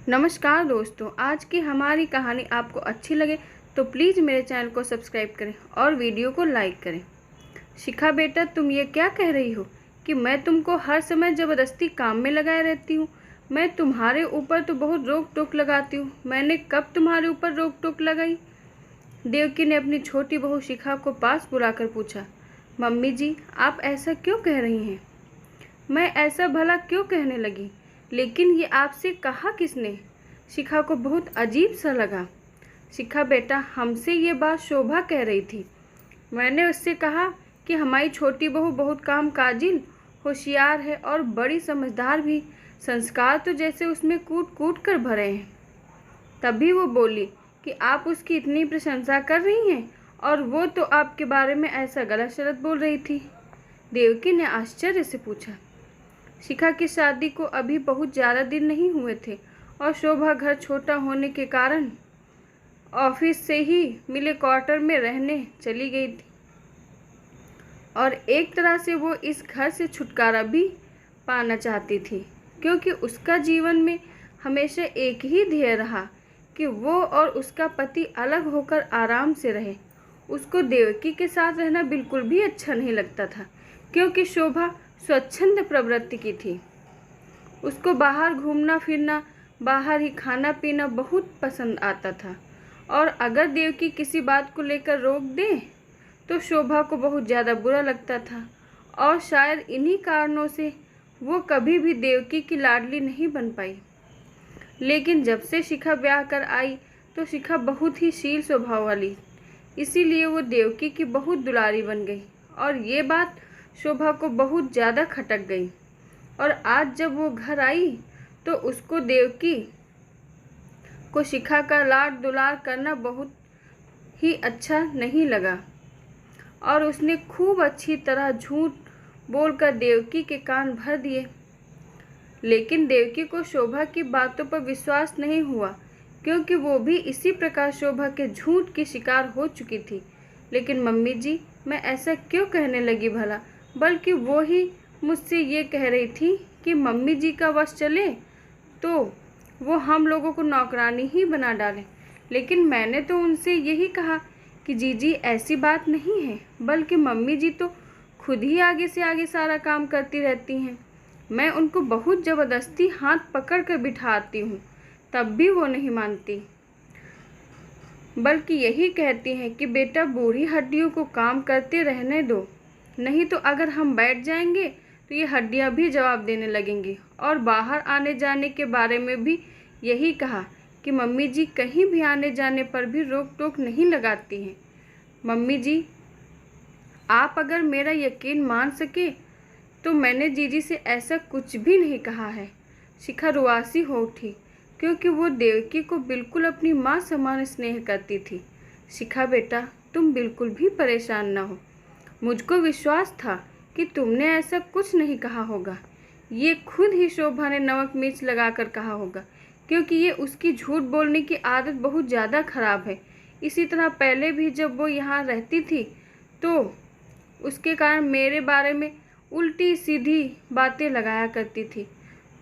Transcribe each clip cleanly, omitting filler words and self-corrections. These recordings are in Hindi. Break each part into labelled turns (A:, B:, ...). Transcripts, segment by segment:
A: नमस्कार दोस्तों, आज की हमारी कहानी आपको अच्छी लगे तो प्लीज़ मेरे चैनल को सब्सक्राइब करें और वीडियो को लाइक करें। शिखा बेटा, तुम ये क्या कह रही हो कि मैं तुमको हर समय ज़बरदस्ती काम में लगाए रहती हूँ। मैं तुम्हारे ऊपर तो बहुत रोक टोक लगाती हूँ। मैंने कब तुम्हारे ऊपर रोक टोक लगाई? देवकी ने अपनी छोटी बहू शिखा को पास बुलाकर पूछा। मम्मी जी, आप ऐसा क्यों कह रही हैं? मैं ऐसा भला क्यों कहने लगी? लेकिन ये आपसे कहा किसने? शिखा को बहुत अजीब सा लगा। शिखा बेटा, हमसे ये बात शोभा कह रही थी। मैंने उससे कहा कि हमारी छोटी बहू बहुत कामकाजिल, होशियार है और बड़ी समझदार भी। संस्कार तो जैसे उसमें कूट कूट कर भरे हैं। तभी वो बोली कि आप उसकी इतनी प्रशंसा कर रही हैं और वो तो आपके बारे में ऐसा गलत सलत बोल रही थी। देवकी ने आश्चर्य से पूछा। शिखा की शादी को अभी बहुत ज़्यादा दिन नहीं हुए थे और शोभा घर छोटा होने के कारण ऑफिस से ही मिले क्वार्टर में रहने चली गई थी और एक तरह से वो इस घर से छुटकारा भी पाना चाहती थी, क्योंकि उसका जीवन में हमेशा एक ही ध्येय रहा कि वो और उसका पति अलग होकर आराम से रहे। उसको देवकी के साथ रहना बिल्कुल भी अच्छा नहीं लगता था, क्योंकि शोभा स्वच्छंद प्रवृत्ति की थी। उसको बाहर घूमना फिरना, बाहर ही खाना पीना बहुत पसंद आता था और अगर देवकी किसी बात को लेकर रोक दे तो शोभा को बहुत ज़्यादा बुरा लगता था और शायद इन्हीं कारणों से वो कभी भी देवकी की लाडली नहीं बन पाई। लेकिन जब से शिखा ब्याह कर आई तो शिखा बहुत ही शील स्वभाव वाली, इसीलिए वो देवकी की बहुत दुलारी बन गई और ये बात शोभा को बहुत ज़्यादा खटक गई। और आज जब वो घर आई तो उसको देवकी को शिखा का लाड दुलार करना बहुत ही अच्छा नहीं लगा और उसने खूब अच्छी तरह झूठ बोलकर देवकी के कान भर दिए। लेकिन देवकी को शोभा की बातों पर विश्वास नहीं हुआ, क्योंकि वो भी इसी प्रकार शोभा के झूठ की शिकार हो चुकी थी। लेकिन मम्मी जी, मैं ऐसा क्यों कहने लगी भला? बल्कि वो ही मुझसे ये कह रही थी कि मम्मी जी का वश चले तो वो हम लोगों को नौकरानी ही बना डालें। लेकिन मैंने तो उनसे यही कहा कि जीजी ऐसी बात नहीं है, बल्कि मम्मी जी तो खुद ही आगे से आगे सारा काम करती रहती हैं। मैं उनको बहुत ज़बरदस्ती हाथ पकड़ कर बिठाती हूँ, तब भी वो नहीं मानती, बल्कि यही कहती हैं कि बेटा बूढ़ी हड्डियों को काम करते रहने दो, नहीं तो अगर हम बैठ जाएंगे तो ये हड्डियां भी जवाब देने लगेंगी। और बाहर आने जाने के बारे में भी यही कहा कि मम्मी जी कहीं भी आने जाने पर भी रोक टोक नहीं लगाती हैं। मम्मी जी, आप अगर मेरा यकीन मान सके तो मैंने जीजी से ऐसा कुछ भी नहीं कहा है। शिखा रुआसी हो उठी, क्योंकि वो देवकी को बिल्कुल अपनी माँ समान स्नेह करती थी। शिखा बेटा, तुम बिल्कुल भी परेशान ना हो। मुझको विश्वास था कि तुमने ऐसा कुछ नहीं कहा होगा। ये खुद ही शोभा ने नमक मिर्च लगाकर कहा होगा, क्योंकि ये उसकी झूठ बोलने की आदत बहुत ज़्यादा खराब है। इसी तरह पहले भी जब वो यहाँ रहती थी तो उसके कारण मेरे बारे में उल्टी सीधी बातें लगाया करती थी।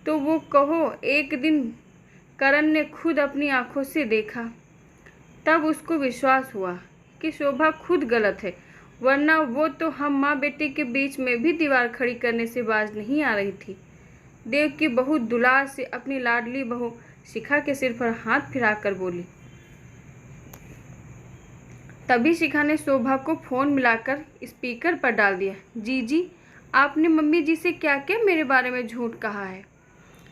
A: तो वो कहो एक दिन करण ने खुद अपनी आंखों से देखा, तब उसको विश्वास हुआ कि शोभा खुद गलत है, वरना वो तो हम माँ बेटे के बीच में भी दीवार खड़ी करने से बाज नहीं आ रही थी। देवकी बहुत दुलार से अपनी लाडली बहू शिखा के सिर पर हाथ फिराकर बोली। तभी शिखा ने शोभा को फोन मिलाकर स्पीकर पर डाल दिया। जीजी, आपने मम्मी जी से क्या क्या मेरे बारे में झूठ कहा है,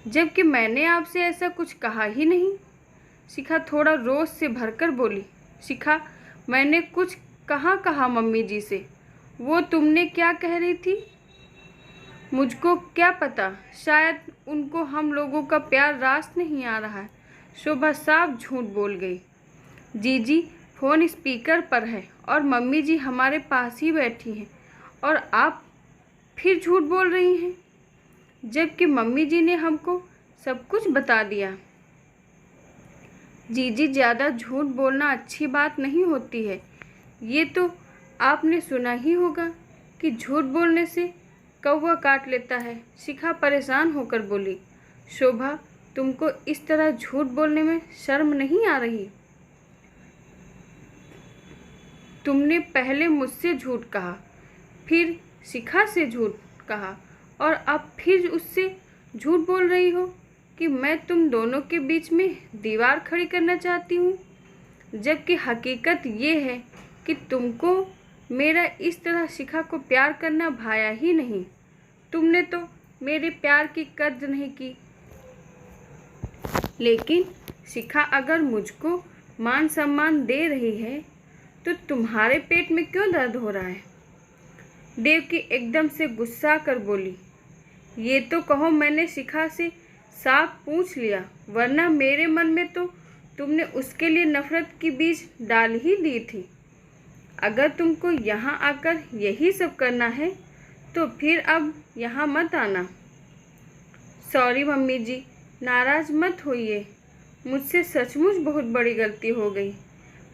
A: जबकि मैंने आपसे ऐसा कुछ कहा ही नहीं। शिखा थोड़ा रोष से भरकर बोली। शिखा, मैंने कुछ कहाँ कहा मम्मी जी से? वो तुमने क्या कह रही थी? मुझको क्या पता, शायद उनको हम लोगों का प्यार रास नहीं आ रहा है। शोभा साफ झूठ बोल गई। जीजी, फ़ोन स्पीकर पर है और मम्मी जी हमारे पास ही बैठी हैं और आप फिर झूठ बोल रही हैं, जबकि मम्मी जी ने हमको सब कुछ बता दिया। जीजी, ज़्यादा झूठ बोलना अच्छी बात नहीं होती है। ये तो आपने सुना ही होगा कि झूठ बोलने से कौवा काट लेता है। शिखा परेशान होकर बोली। शोभा, तुमको इस तरह झूठ बोलने में शर्म नहीं आ रही? तुमने पहले मुझसे झूठ कहा, फिर शिखा से झूठ कहा और अब फिर उससे झूठ बोल रही हो कि मैं तुम दोनों के बीच में दीवार खड़ी करना चाहती हूँ, जबकि हकीकत ये है कि तुमको मेरा इस तरह शिखा को प्यार करना भाया ही नहीं। तुमने तो मेरे प्यार की कद्र नहीं की। लेकिन शिखा अगर मुझको मान सम्मान दे रही है तो तुम्हारे पेट में क्यों दर्द हो रहा है? देवकी एकदम से गुस्सा कर बोली, ये तो कहो मैंने शिखा से साफ पूछ लिया, वरना मेरे मन में तो तुमने उसके लिए नफरत की बीज डाल ही दी थी। अगर तुमको यहाँ आकर यही सब करना है तो फिर अब यहाँ मत आना। सॉरी मम्मी जी, नाराज़ मत होइए, मुझसे सचमुच बहुत बड़ी गलती हो गई।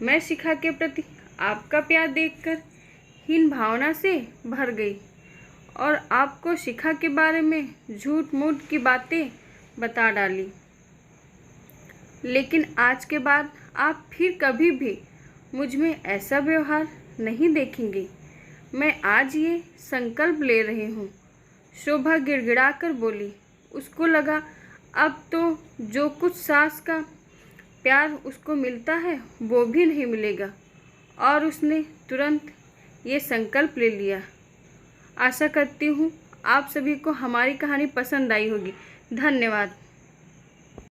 A: मैं शिखा के प्रति आपका प्यार देखकर हीन भावना से भर गई और आपको शिखा के बारे में झूठ मूठ की बातें बता डाली। लेकिन आज के बाद आप फिर कभी भी मुझ में ऐसा व्यवहार नहीं देखेंगे। मैं आज ये संकल्प ले रही हूँ। शोभा गिड़गिड़ा कर बोली। उसको लगा अब तो जो कुछ सास का प्यार उसको मिलता है वो भी नहीं मिलेगा, और उसने तुरंत ये संकल्प ले लिया। आशा करती हूँ आप सभी को हमारी कहानी पसंद आई होगी। धन्यवाद।